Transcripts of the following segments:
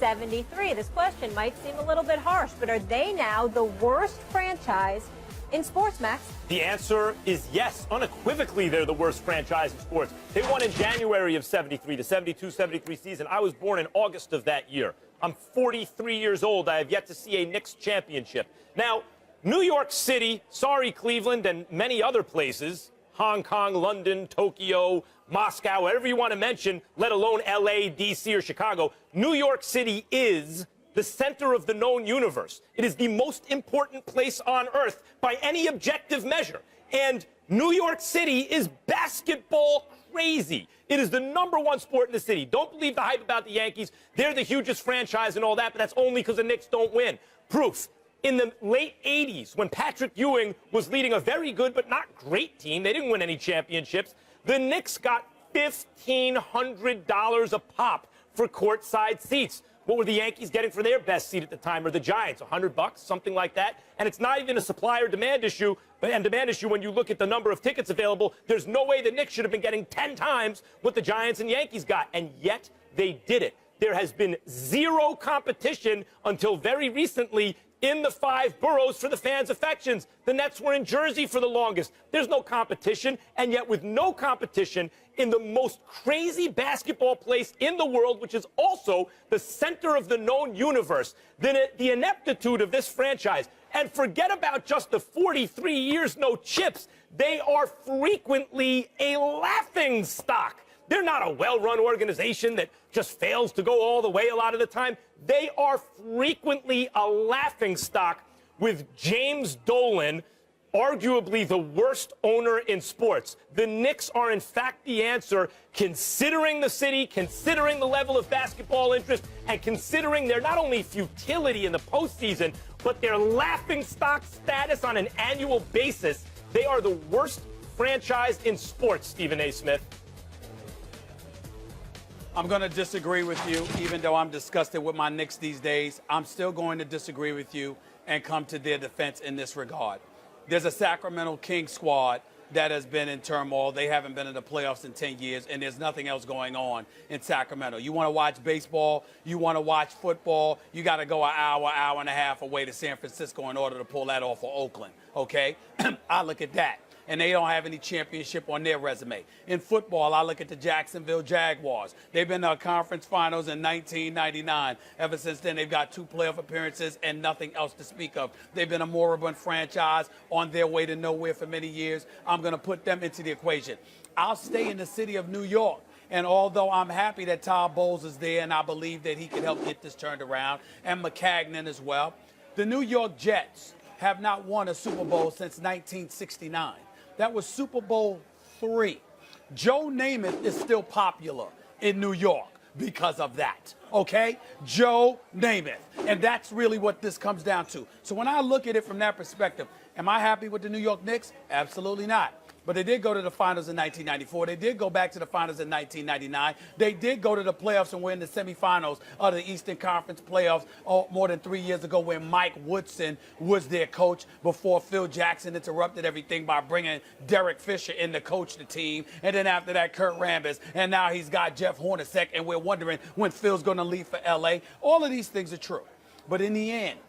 73. This question might seem a little bit harsh, but are they now the worst franchise in sports, Max? The answer is yes. Unequivocally, they're the worst franchise in sports. They won in January of 73, the 72-73 season. I was born in August of that year. I'm 43 years old. I have yet to see a Knicks championship. Now, New York City, sorry, Cleveland, and many other places, Hong Kong, London, Tokyo, Moscow, whatever you want to mention, let alone L.A., D.C., or Chicago, New York City is the center of the known universe. It is the most important place on earth by any objective measure. And New York City is basketball crazy. It is the #1 sport in the city. Don't believe the hype about the Yankees. They're the hugest franchise and all that, but that's only because the Knicks don't win. Proof. In the late 80s, when Patrick Ewing was leading a very good but not great team, they didn't win any championships, the Knicks got $1,500 a pop for courtside seats. What were the Yankees getting for their best seat at the time, or the Giants? $100, something like that. And it's not even a supply or demand issue. And demand issue, when you look at the number of tickets available, there's no way the Knicks should have been getting 10 times what the Giants and Yankees got. And yet they did it. There has been zero competition until very recently in the 5 boroughs for the fans' affections. The Nets were in Jersey for the longest. There's no competition, and yet with no competition in the most crazy basketball place in the world, which is also the center of the known universe, the ineptitude of this franchise, and forget about just the 43 years no chips, they are frequently a laughing stock. They're not a well-run organization that just fails to go all the way a lot of the time. They are frequently a laughingstock with James Dolan, arguably the worst owner in sports. The Knicks are, in fact, the answer, considering the city, considering the level of basketball interest, and considering their not only futility in the postseason, but their laughingstock status on an annual basis. They are the worst franchise in sports, Stephen A. Smith. I'm going to disagree with you, even though I'm disgusted with my Knicks these days. I'm still going to disagree with you and come to their defense in this regard. There's a Sacramento Kings squad that has been in turmoil. They haven't been in the playoffs in 10 years, and there's nothing else going on in Sacramento. You want to watch baseball, you want to watch football, you got to go an hour, hour and a half away to San Francisco in order to pull that off for Oakland, okay? I look at that. And they don't have any championship on their resume. In football, I look at the Jacksonville Jaguars. They've been to conference finals in 1999. Ever since then, they've got 2 playoff appearances and nothing else to speak of. They've been a moribund franchise on their way to nowhere for many years. I'm going to put them into the equation. I'll stay in the city of New York. And although I'm happy that Todd Bowles is there and I believe that he can help get this turned around, and McCagnon as well, the New York Jets have not won a Super Bowl since 1969. That was Super Bowl III. Joe Namath is still popular in New York because of that, okay? Joe Namath. And that's really what this comes down to. So when I look at it from that perspective, am I happy with the New York Knicks? Absolutely not. But they did go to the finals in 1994. They did go back to the finals in 1999. They did go to the playoffs and win the semifinals of the Eastern Conference playoffs more than 3 years ago when Mike Woodson was their coach before Phil Jackson interrupted everything by bringing Derek Fisher in to coach the team. And then after that, Kurt Rambis. And now he's got Jeff Hornacek, and we're wondering when Phil's going to leave for L.A. All of these things are true. But in the end,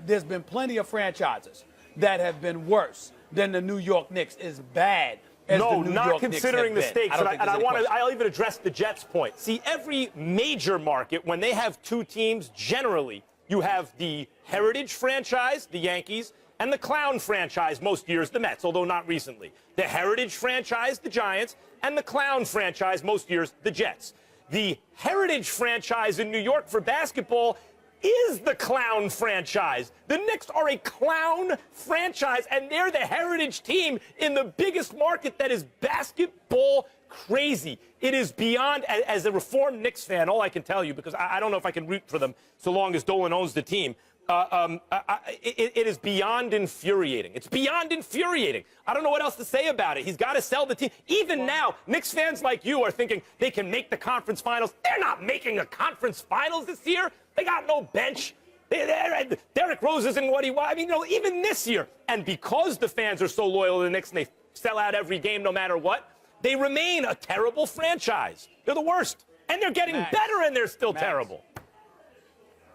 there's been plenty of franchises that have been worse than the New York Knicks. Is bad as no, the New not York considering the Knicks stakes. I'll even address the Jets' point. See, every major market, when they have 2 teams, generally, you have the heritage franchise, the Yankees, and the clown franchise, most years, the Mets, although not recently. The heritage franchise, the Giants, and the clown franchise, most years, the Jets. The heritage franchise in New York for basketball is the clown franchise. The Knicks are a clown franchise, and they're the heritage team in the biggest market that is basketball crazy. It is beyond, as a reformed Knicks fan, all I can tell you, because I don't know if I can root for them so long as Dolan owns the team, it is beyond infuriating. It's beyond infuriating. I don't know what else to say about it. He's got to sell the team. Even now, Knicks fans like you are thinking they can make the conference finals. They're not making a conference finals this year. They got no bench. Derrick Rose isn't what he wants. I mean, even this year. And because the fans are so loyal to the Knicks and they sell out every game no matter what, they remain a terrible franchise. They're the worst. And they're getting better, and they're still terrible.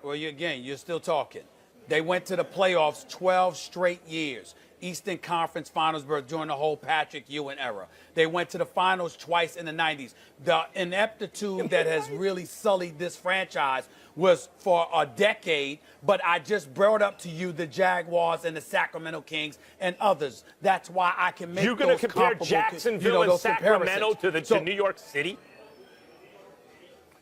Well, you're still talking. They went to the playoffs 12 straight years. Eastern Conference Finals berth during the whole Patrick Ewing era. They went to the finals twice in the 90s. The ineptitude that has really sullied this franchise was for a decade, but I just brought up to you the Jaguars and the Sacramento Kings and others. That's why I can make You're going to compare comparable, Jacksonville and those Sacramento comparisons. to New York City?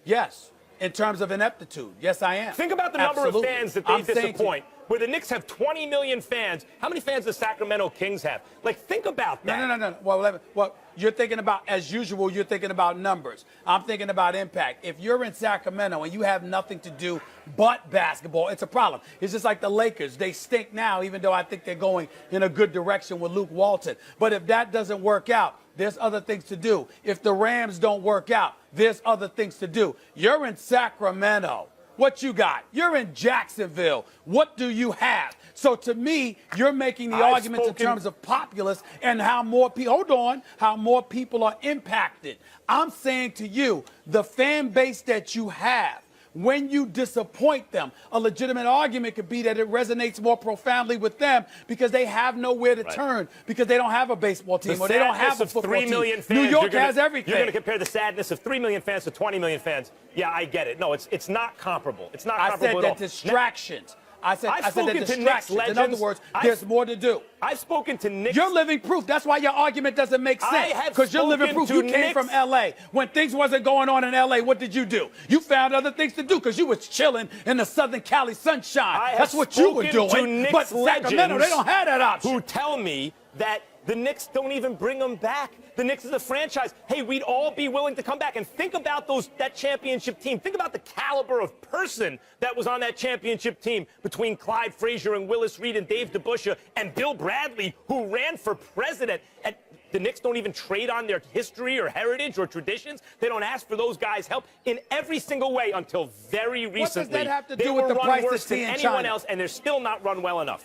Yes, in terms of ineptitude. Yes, I am. Think about the number Absolutely. of fans that they I'm saying disappoint. Where the Knicks have 20 million fans, how many fans does Sacramento Kings have? Like, think about that. No. Well, you're thinking about, as usual, you're thinking about numbers. I'm thinking about impact. If you're in Sacramento and you have nothing to do but basketball, it's a problem. It's just like the Lakers. They stink now, even though I think they're going in a good direction with Luke Walton. But if that doesn't work out, there's other things to do. If the Rams don't work out, there's other things to do. You're in Sacramento. What you got? You're in Jacksonville. What do you have? So to me, you're making the arguments in terms of populace and how more people, how more people are impacted. I'm saying to you, the fan base that you have, when you disappoint them, a legitimate argument could be that it resonates more profoundly with them because they have nowhere to turn, because they don't have a baseball team or they don't have a football team. 3 million fans, New York has everything. You're going to compare the sadness of 3 million fans to 20 million fans. Yeah, I get it. No, it's not comparable. It's not comparable at all. I said that distractions. I said that distractions. Legends. In other words, there's more to do. I've spoken to Knicks. You're living proof. That's why your argument doesn't make sense. Because you're living proof. You came from L.A. When things wasn't going on in L.A., what did you do? You found other things to do because you was chilling in the Southern Cali sunshine. That's what you were doing. But Sacramento, they don't have that option. Who tell me that the Knicks don't even bring them back. The Knicks is a franchise. Hey, we'd all be willing to come back. And think about that championship team. Think about the caliber of person that was on that championship team between Clyde Frazier and Willis Reed and Dave DeBusschere and Bill Bradley, who ran for president. And the Knicks don't even trade on their history or heritage or traditions. They don't ask for those guys' help in every single way until very recently. What does that have to they do with the run price worse of tea than in anyone China? else, and they're still not run well enough.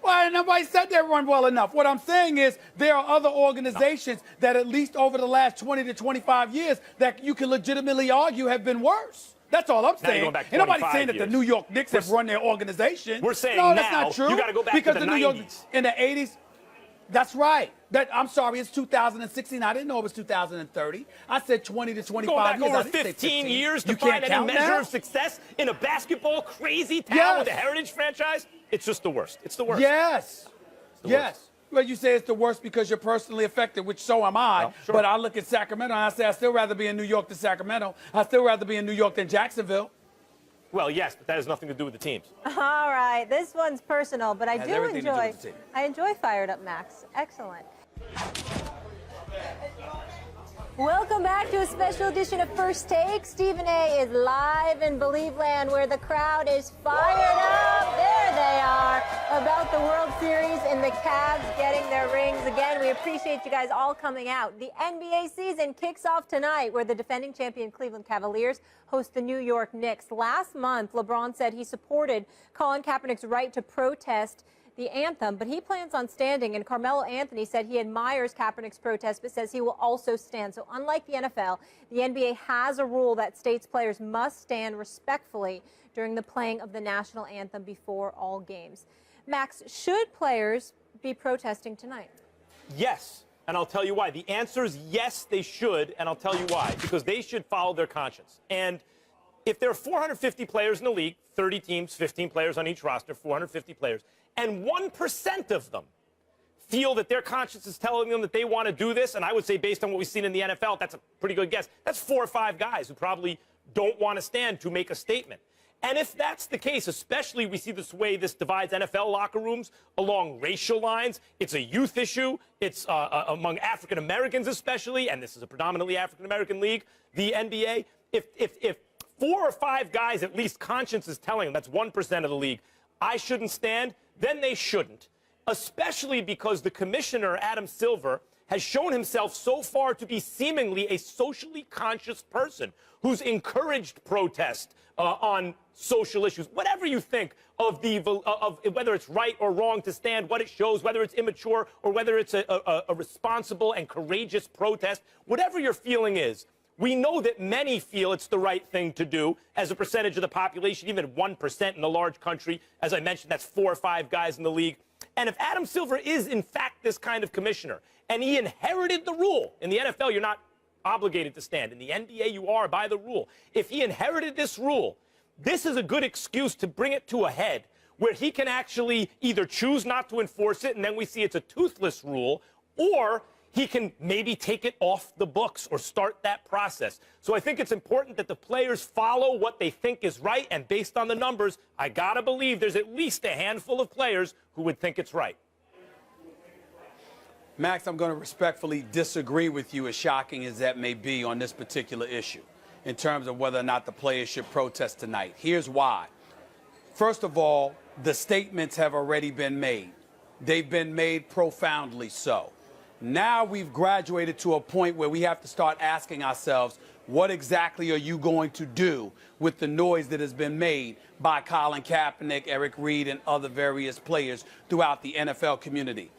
Well, nobody said they run well enough. What I'm saying is there are other organizations that at least over the last 20 to 25 years that you can legitimately argue have been worse. That's all I'm saying. Going back Ain't nobody saying that years. the New York Knicks have run their organization. We're saying no, now that's not true. You got to go back because to the New York 90s. In the 80s. That's right. I'm sorry, it's 2016. I didn't know it was 2030. I said 20 to 25 Go back years. over 15 years to you find can't any count measure now? of success in a basketball crazy town with a heritage franchise. It's just the worst. It's the worst. Yes. Yes. worst. Well, you say it's the worst because you're personally affected, which so am I. Well, sure. But I look at Sacramento and I say I'd still rather be in New York than Sacramento. I'd still rather be in New York than Jacksonville. Well, yes, but that has nothing to do with the teams. All right, this one's personal, but I Has do everything to do enjoy. with the team. I enjoy Fired Up Max. Excellent. Welcome back to a special edition of First Take. Stephen A. is live in Believe Land, where the crowd is fired up. There they are, about the World Series and the Cavs getting their rings again. We appreciate you guys all coming out. The NBA season kicks off tonight, where the defending champion Cleveland Cavaliers host the New York Knicks. Last month, LeBron said he supported Colin Kaepernick's right to protest the anthem, but he plans on standing, and Carmelo Anthony said he admires Kaepernick's protest but says he will also stand. So unlike the NFL, the NBA has a rule that states players must stand respectfully during the playing of the national anthem before all games. Max, should players be protesting tonight? Yes, and I'll tell you why. The answer is yes, they should, and I'll tell you why. Because they should follow their conscience. And if there are 450 players in the league, 30 teams, 15 players on each roster, 450 players, and 1% of them feel that their conscience is telling them that they want to do this, and I would say based on what we've seen in the NFL, that's a pretty good guess. That's 4 or 5 guys who probably don't want to stand to make a statement. And if that's the case, especially we see this way this divides NFL locker rooms along racial lines, it's a youth issue, it's among African Americans especially, and this is a predominantly African American league, the NBA. If 4 or 5 guys at least conscience is telling them, that's 1% of the league, I shouldn't stand, then they shouldn't, especially because the commissioner, Adam Silver, has shown himself so far to be seemingly a socially conscious person who's encouraged protest on social issues. Whatever you think of whether it's right or wrong to stand, what it shows, whether it's immature or whether it's a responsible and courageous protest, whatever your feeling is, We know that many feel it's the right thing to do as a percentage of the population, even 1% in a large country. As I mentioned, that's 4 or 5 guys in the league. And if Adam Silver is, in fact, this kind of commissioner, and he inherited the rule, in the NFL, you're not obligated to stand. In the NBA, you are by the rule. If he inherited this rule, this is a good excuse to bring it to a head where he can actually either choose not to enforce it, and then we see it's a toothless rule, or he can maybe take it off the books or start that process. So I think it's important that the players follow what they think is right, and based on the numbers, I gotta believe there's at least a handful of players who would think it's right. Max, I'm going to respectfully disagree with you, as shocking as that may be, on this particular issue in terms of whether or not the players should protest tonight. Here's why. First of all, the statements have already been made. They've been made profoundly so. Now we've graduated to a point where we have to start asking ourselves, what exactly are you going to do with the noise that has been made by Colin Kaepernick, Eric Reed, and other various players throughout the NFL community?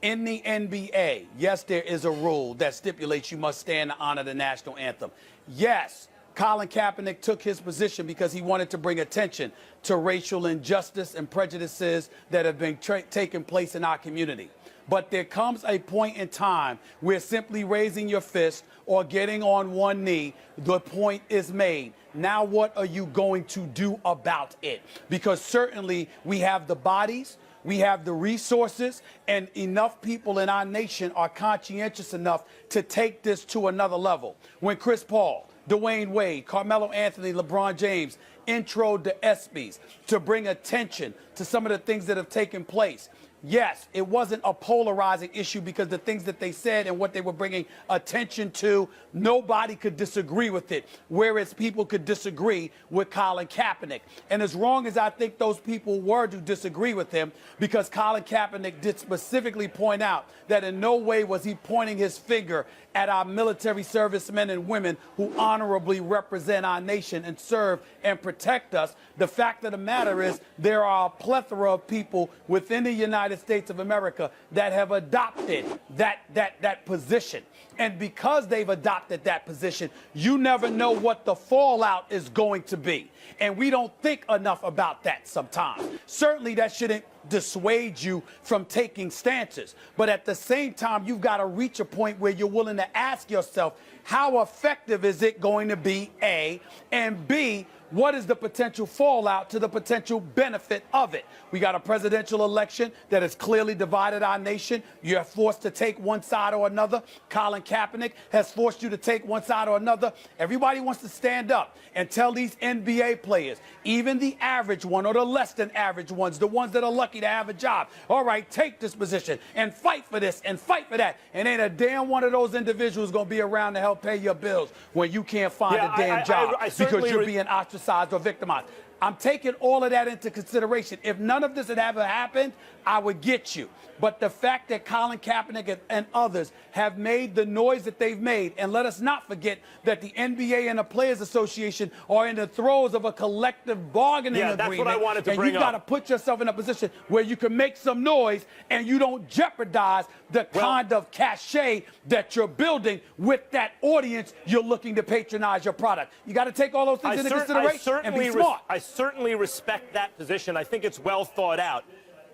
In the NBA, yes, there is a rule that stipulates you must stand to honor the national anthem. Yes, Colin Kaepernick took his position because he wanted to bring attention to racial injustice and prejudices that have been taking place in our community. But there comes a point in time where simply raising your fist or getting on one knee, the point is made. Now what are you going to do about it? Because certainly we have the bodies, we have the resources, and enough people in our nation are conscientious enough to take this to another level. When Chris Paul, Dwayne Wade, Carmelo Anthony, LeBron James introed the ESPYs to bring attention to some of the things that have taken place. Yes, it wasn't a polarizing issue because the things that they said and what they were bringing attention to, nobody could disagree with it, whereas people could disagree with Colin Kaepernick. And as wrong as I think those people were to disagree with him, because Colin Kaepernick did specifically point out that in no way was he pointing his finger at our military servicemen and women who honorably represent our nation and serve and protect us. The fact of the matter is there are a plethora of people within the United States of America that have adopted that position. And because they've adopted that position, you never know what the fallout is going to be. And we don't think enough about that sometimes. Certainly that shouldn't dissuade you from taking stances. But at the same time, you've got to reach a point where you're willing to ask yourself, how effective is it going to be, A, and B, what is the potential fallout to the potential benefit of it? We got a presidential election that has clearly divided our nation. You're forced to take one side or another. Colin Kaepernick has forced you to take one side or another. Everybody wants to stand up and tell these NBA players, even the average one or the less than average ones, the ones that are lucky to have a job, all right, take this position and fight for this and fight for that. And ain't a damn one of those individuals going to be around to help pay your bills when you can't find a damn job because you're being ostracized or victimized. I'm taking all of that into consideration. If none of this had ever happened, I would get you. But the fact that Colin Kaepernick and others have made the noise that they've made, and let us not forget that the NBA and the Players Association are in the throes of a collective bargaining agreement. That's what I wanted to bring up. And you've got to put yourself in a position where you can make some noise and you don't jeopardize the kind of cachet that you're building with that audience you're looking to patronize your product. You got to take all those things into consideration and be smart. I certainly respect that position. I think it's well thought out.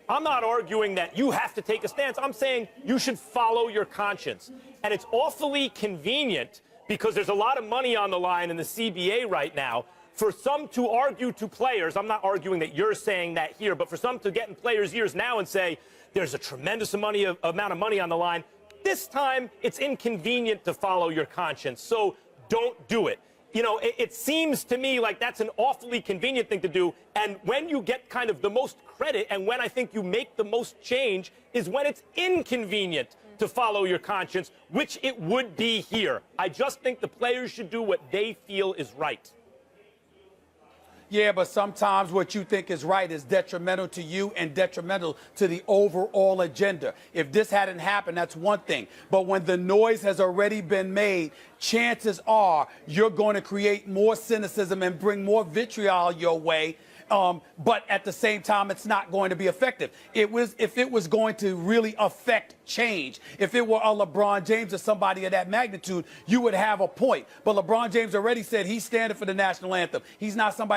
I'm not arguing that you have to take a stance. I'm saying you should follow your conscience. And it's awfully convenient because there's a lot of money on the line in the CBA right now for some to argue to players. I'm not arguing that you're saying that here, but for some to get in players' ears now and say there's a tremendous amount of money on the line. This time, it's inconvenient to follow your conscience, so don't do it. You know, it seems to me like that's an awfully convenient thing to do. And when you get kind of the most credit and when I think you make the most change is when it's inconvenient to follow your conscience, which it would be here. I just think the players should do what they feel is right. Yeah, but sometimes what you think is right is detrimental to you and detrimental to the overall agenda. If this hadn't happened, that's one thing. But when the noise has already been made, chances are you're going to create more cynicism and bring more vitriol your way But at the same time, it's not going to be effective. If it was going to really affect change, if it were a LeBron James or somebody of that magnitude, you would have a point. But LeBron James already said he's standing for the national anthem. He's not somebody